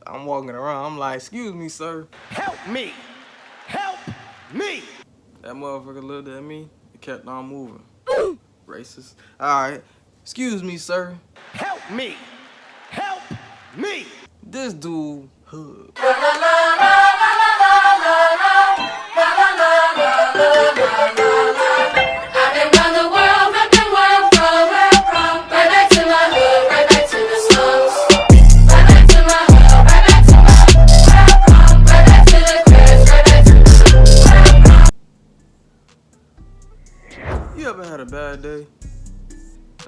I'm walking around. I'm like, excuse me, sir. Help me! Help me! That motherfucker looked at me. He kept on moving. Racist. All right. Excuse me, sir. Help me! Help me! This dude, hood. You ever had a bad day?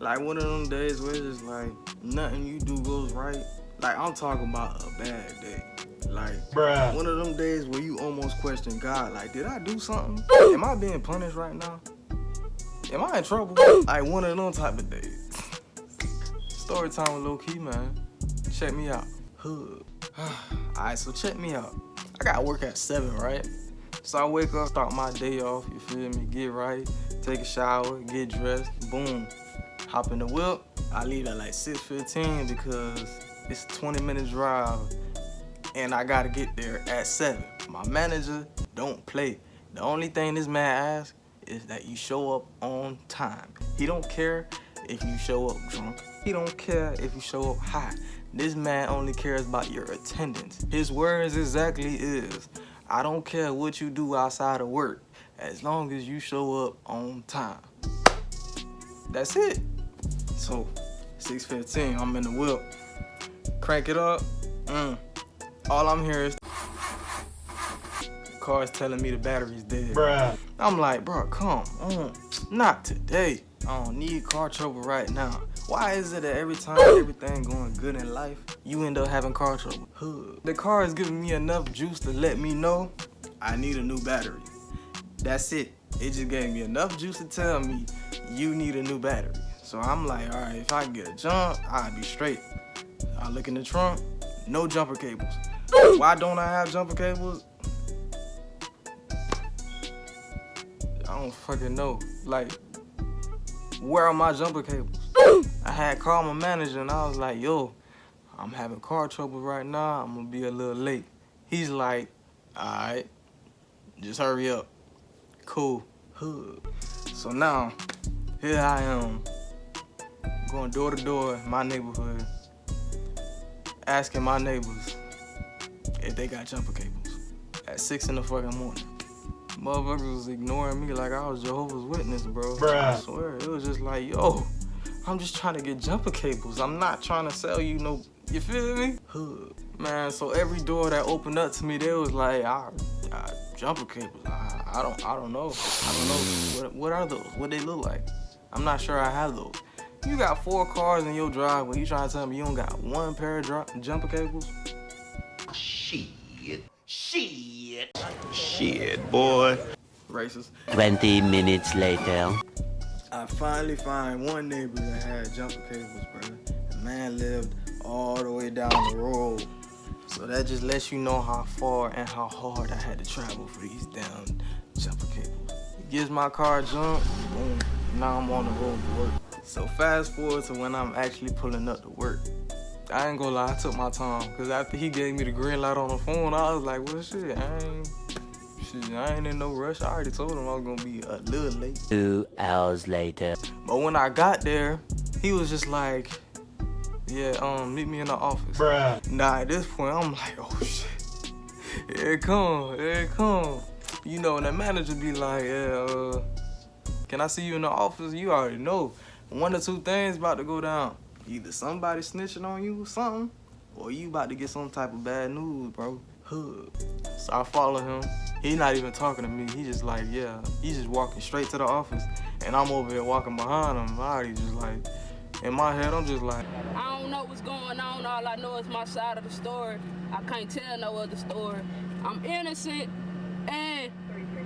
Like one of them days where it's just like nothing you do goes right? Like I'm talking about a bad day. Like Bruh. one of them days where you almost question God. Like, did I do something? Am I being punished right now? Am I in trouble? Like one of them type of days. Story time with Low Key, man. Check me out. Hood. Alright, so check me out. I gotta work at 7, right? So I wake up, start my day off, you feel me? Get right, take a shower, get dressed, boom. Hop in the whip. I leave at like 6:15 because it's a 20-minute drive and I gotta get there at 7. My manager don't play. The only thing this man asks is that you show up on time. He don't care if you show up drunk. He don't care if you show up high. This man only cares about your attendance. His words exactly is, I don't care what you do outside of work, as long as you show up on time. That's it. So, 6:15, I'm in the whip. Crank it up. All I'm hearing is the car's telling me the battery's dead. Bruh. I'm like, bro, come on. Not today. I don't need car trouble right now. Why is it that every time everything going good in life, you end up having car trouble? The car is giving me enough juice to let me know I need a new battery. That's it. It just gave me enough juice to tell me you need a new battery. So I'm like, all right, if I can get a jump, I'll be straight. I look in the trunk, no jumper cables. Why don't I have jumper cables? I don't fucking know. Like, where are my jumper cables? I had called my manager and I was like, yo, I'm having car trouble right now. I'm gonna be a little late. He's like, all right, just hurry up. Cool. So now, here I am, going door to door in my neighborhood, asking my neighbors if they got jumper cables at 6 in the fucking morning. Motherfuckers was ignoring me like I was Jehovah's Witness, bro. Bruh. I swear, it was just like, yo, I'm just trying to get jumper cables. I'm not trying to sell you no, you feel me? Man, so every door that opened up to me, they was like, jumper cables. I don't know. What are those? What they look like? I'm not sure I have those. You got 4 cars in your driveway. You trying to tell me you don't got 1 pair of jumper cables? Shit, boy. Racist. 20 minutes later. I finally find one neighbor that had jumper cables, bro. The man lived all the way down the road. So that just lets you know how far and how hard I had to travel for these damn jumper cables. It gives my car a jump, boom, now I'm on the road to work. So fast forward to when I'm actually pulling up to work. I ain't gonna lie, I took my time, cause after he gave me the green light on the phone, I was like, well shit, I ain't in no rush. I already told him I was gonna be a little late. 2 hours later. But when I got there, he was just like, yeah, meet me in the office. Bruh. Nah, at this point, I'm like, oh shit. Here it come. You know, and the manager be like, yeah, can I see you in the office? You already know. 1 or 2 things about to go down. Either somebody snitching on you or something, or you about to get some type of bad news, bro. So I follow him. He not even talking to me. He just like, yeah. He's just walking straight to the office. And I'm over here walking behind him. I already just like, in my head, I'm just like, I don't know what's going on. All I know is my side of the story. I can't tell no other story. I'm innocent. And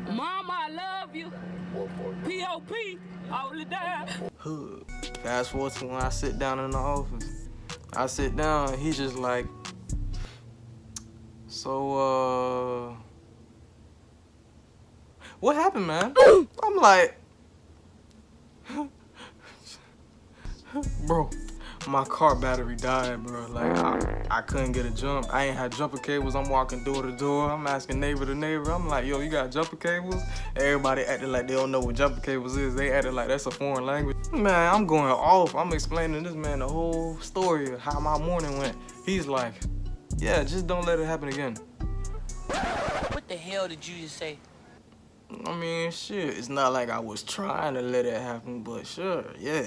Mama, I love you. P.O.P. Hold it down. Fast forward to when I sit down in the office. I sit down, he just like, so, what happened, man? I'm like, bro, my car battery died, bro. Like, I couldn't get a jump. I ain't had jumper cables. I'm walking door to door. I'm asking neighbor to neighbor. I'm like, yo, you got jumper cables? Everybody acting like they don't know what jumper cables is. They acting like that's a foreign language. Man, I'm going off. I'm explaining this man the whole story of how my morning went. He's like, yeah, just don't let it happen again. What the hell did you just say? I mean, shit, it's not like I was trying to let it happen, but sure, yeah.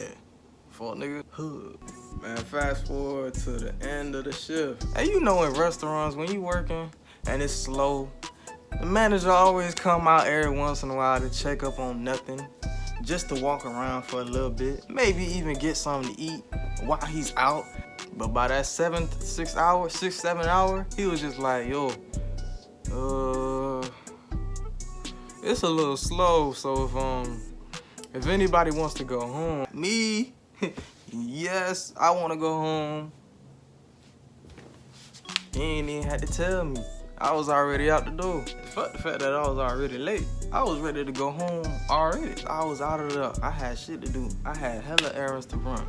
Fuck nigga. Man, fast forward to the end of the shift. And you know in restaurants, when you working and it's slow, the manager always come out every once in a while to check up on nothing, just to walk around for a little bit, maybe even get something to eat while he's out. But by that 7 hour, he was just like, yo, it's a little slow, so if anybody wants to go home, me, yes, I want to go home. He ain't even had to tell me. I was already out the door. Fuck the fact that I was already late. I was ready to go home already. I was out of there. I had shit to do. I had hella errands to run.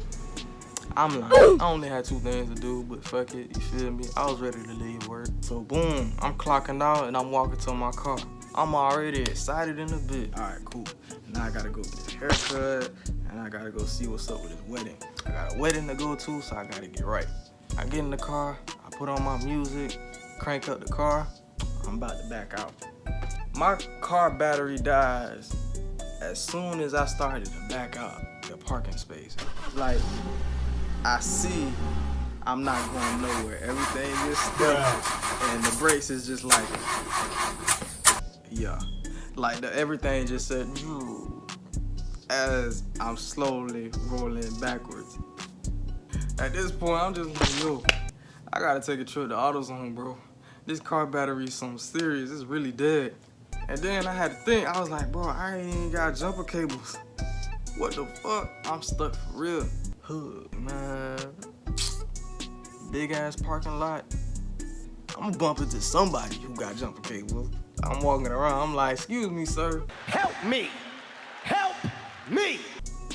I'm lying. I only had 2 things to do, but fuck it, you feel me? I was ready to leave work. So boom, I'm clocking out and I'm walking to my car. I'm already excited in a bit. All right, cool. Now I gotta go get a haircut and I gotta go see what's up with this wedding. I got a wedding to go to, so I gotta get right. I get in the car, I put on my music, crank up the car, I'm about to back out. My car battery dies as soon as I started to back out the parking space. Like, I see I'm not going nowhere. Everything is stuck and the brakes is just like, yeah. Like everything just said, as I'm slowly rolling backwards. At this point, I'm just like, yo, I gotta take a trip to AutoZone, bro. This car battery's something serious. It's really dead. And then I had to think, I was like, bro, I ain't even got jumper cables. What the fuck? I'm stuck for real. Man, big ass parking lot. I'm gonna bump into somebody who got jumper cables. I'm walking around, I'm like, excuse me, sir. Help me! Help me!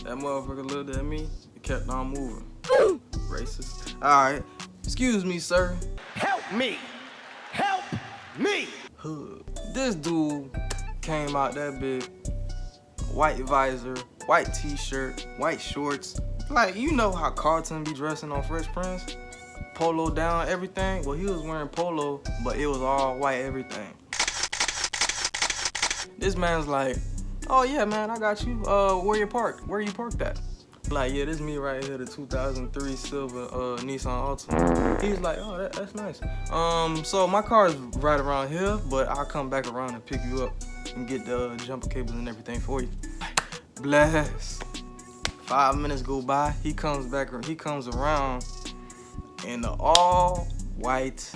That motherfucker looked at me, it kept on moving. Racist. All right, excuse me, sir. Help me! Help me! This dude came out that big, white visor, white t-shirt, white shorts. Like, you know how Carlton be dressing on Fresh Prince? Polo down, everything. Well, he was wearing polo, but it was all white everything. This man's like, oh yeah, man, I got you. Where you parked? Where you parked at? Like, yeah, this me right here, the 2003 silver Nissan Altima. He's like, oh, that's nice. So my car is right around here, but I'll come back around and pick you up and get the jumper cables and everything for you. Bless. 5 minutes go by, he comes around in the all white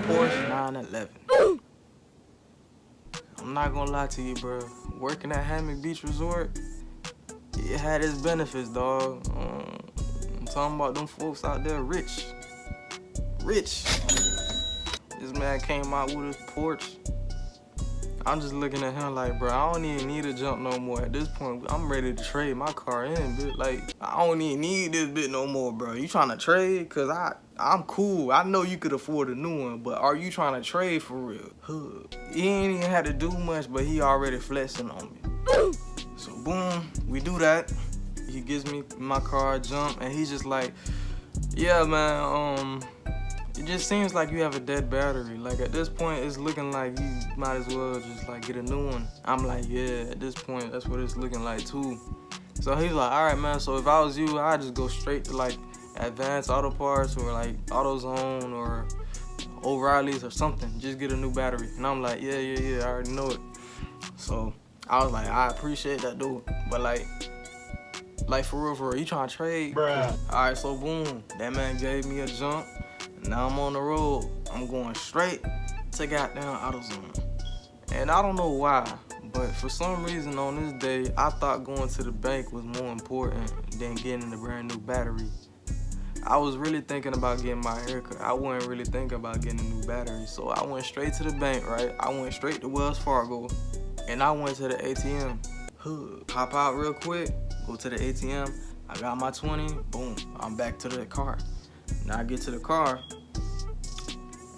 Porsche 911. I'm not gonna lie to you, bro. Working at Hammock Beach Resort, it had its benefits, dog. I'm talking about them folks out there rich. Rich. This man came out with his Porsche. I'm just looking at him like, bro, I don't even need to jump no more. At this point, I'm ready to trade my car in, bitch. Like, I don't even need this bit no more, bro. You trying to trade? Cause I'm cool. I know you could afford a new one, but are you trying to trade for real? He ain't even had to do much, but he already flexing on me. So boom, we do that. He gives me my car, jump, and he's just like, yeah, man, it just seems like you have a dead battery. Like, at this point, it's looking like you might as well just like get a new one. I'm like, yeah, at this point, that's what it's looking like too. So he's like, all right, man, so if I was you, I'd just go straight to like Advanced Auto Parts or like AutoZone or O'Reilly's or something. Just get a new battery. And I'm like, yeah, I already know it. So I was like, I appreciate that, dude. But like for real, you trying to trade? Bruh. All right, so boom, that man gave me a jump. Now I'm on the road. I'm going straight to goddamn AutoZone. And I don't know why, but for some reason on this day, I thought going to the bank was more important than getting a brand new battery. I was really thinking about getting my haircut. I wasn't really thinking about getting a new battery. So I went straight to the bank, right? I went straight to Wells Fargo, and I went to the ATM. Hop out real quick, go to the ATM. I got my 20, boom, I'm back to the car. Now I get to the car,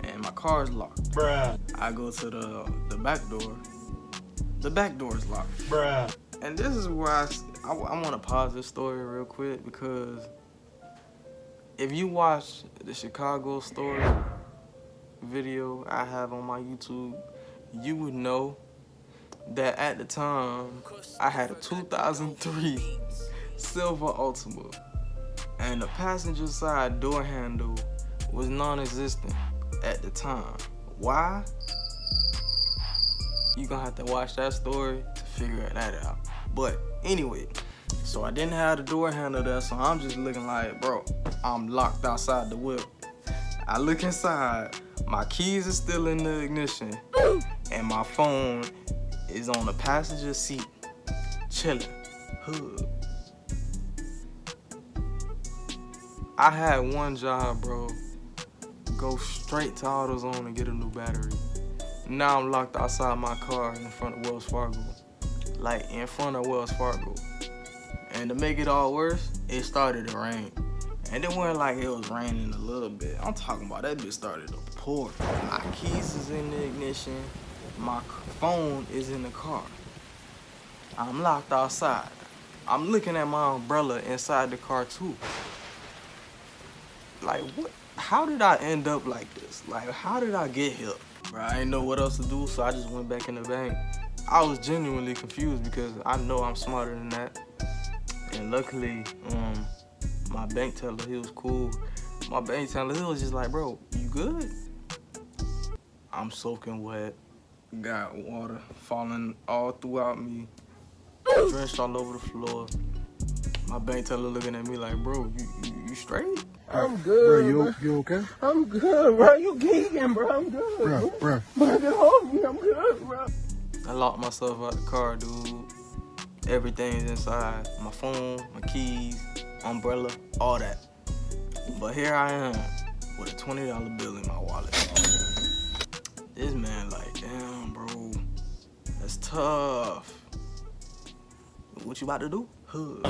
and my car is locked. Bruh. I go to the back door. The back door is locked. Bruh. And this is where I want to pause this story real quick, because if you watch the Chicago story video I have on my YouTube, you would know that at the time I had a 2003 Silver Ultima, and the passenger side door handle was non-existent at the time. Why? You gonna have to watch that story to figure that out. But anyway, so I didn't have the door handle there, so I'm just looking like, bro, I'm locked outside the whip. I look inside, my keys are still in the ignition, and my phone is on the passenger seat, chilling, hood. I had one job, bro. Go straight to AutoZone and get a new battery. Now I'm locked outside my car in front of Wells Fargo. Like, in front of Wells Fargo. And to make it all worse, it started to rain. And it wasn't like it was raining a little bit. I'm talking about that bitch started to pour. My keys is in the ignition. My phone is in the car. I'm locked outside. I'm looking at my umbrella inside the car too. Like, what? How did I end up like this? Like, how did I get here? Bro, I didn't know what else to do, so I just went back in the bank. I was genuinely confused because I know I'm smarter than that. And luckily, my bank teller, he was cool. My bank teller, he was just like, bro, you good? I'm soaking wet. Got water falling all throughout me. Drenched all over the floor. My bank teller looking at me like, bro, you straight? I'm good. Bro, you okay? I'm good, bro. You geeking, bro. I'm good. Bro. Bro, get hold of me. I'm good, bro. I locked myself out the car, dude. Everything's inside. My phone, my keys, umbrella, all that. But here I am with a $20 bill in my wallet. This man like, damn, bro, that's tough. What you about to do? Hood.